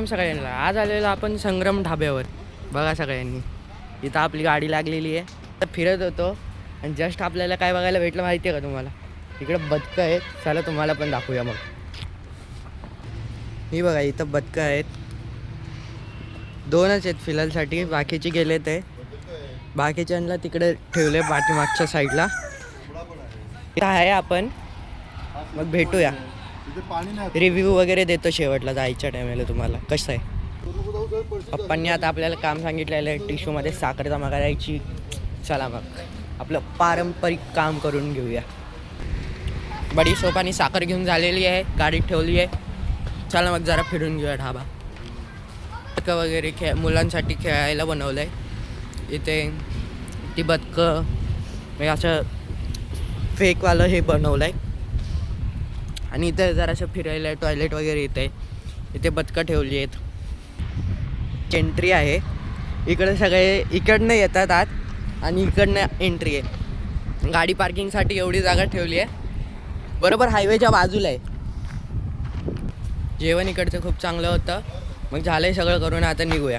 सगळ्यांना आज आलेलो आपण संग्राम ढाब्यावर. बघा सगळ्यांनी इथं आपली गाडी लागलेली आहे. तर फिरत होतो आणि जस्ट आपल्याला काय बघायला भेटलं माहिती आहे का तुम्हाला? इकडं बदकं आहेत. चला तुम्हाला पण दाखवूया. मग ही बघा इथं बदकं आहेत. 2च आहेत फिलहालसाठी, बाकीचे गेलेत आहे. बाकीच्यांना तिकडे ठेवले पाठीमागच्या साईडला. इथं आहे आपण, मग भेटूया. रिव्ह्यू वगैरे देतो शेवटला जायच्या टायमाला तुम्हाला कसं आहे. पप्पांनी आता आपल्याला काम सांगितलेलं आहे टिश्यूमध्ये साखर जमा करायची. चला मग आपलं पारंपरिक काम करून घेऊया. बडीशोप आणि साखर घेऊन झालेली आहे, गाडीत ठेवली आहे. चला मग जरा फिरून घेऊया ढाबा. बदकं वगैरे मुलांसाठी खेळायला बनवलं आहे. इथे ती बदकं म्हणजे असं फेकवालं हे बनवलं आहे. आणि इथे जरासं फिरायला टॉयलेट वगैरे इथे बदकं ठेवली आहेत. एंट्री आहे इकडे, सगळे इकडनं येतात आत आणि इकडनं एंट्री आहे. गाडी पार्किंगसाठी एवढी जागा ठेवली आहे. बरोबर हायवेच्या बाजूला आहे. जेवण इकडचं खूप चांगलं होतं. मग झालंय सगळं करून आता निघूया.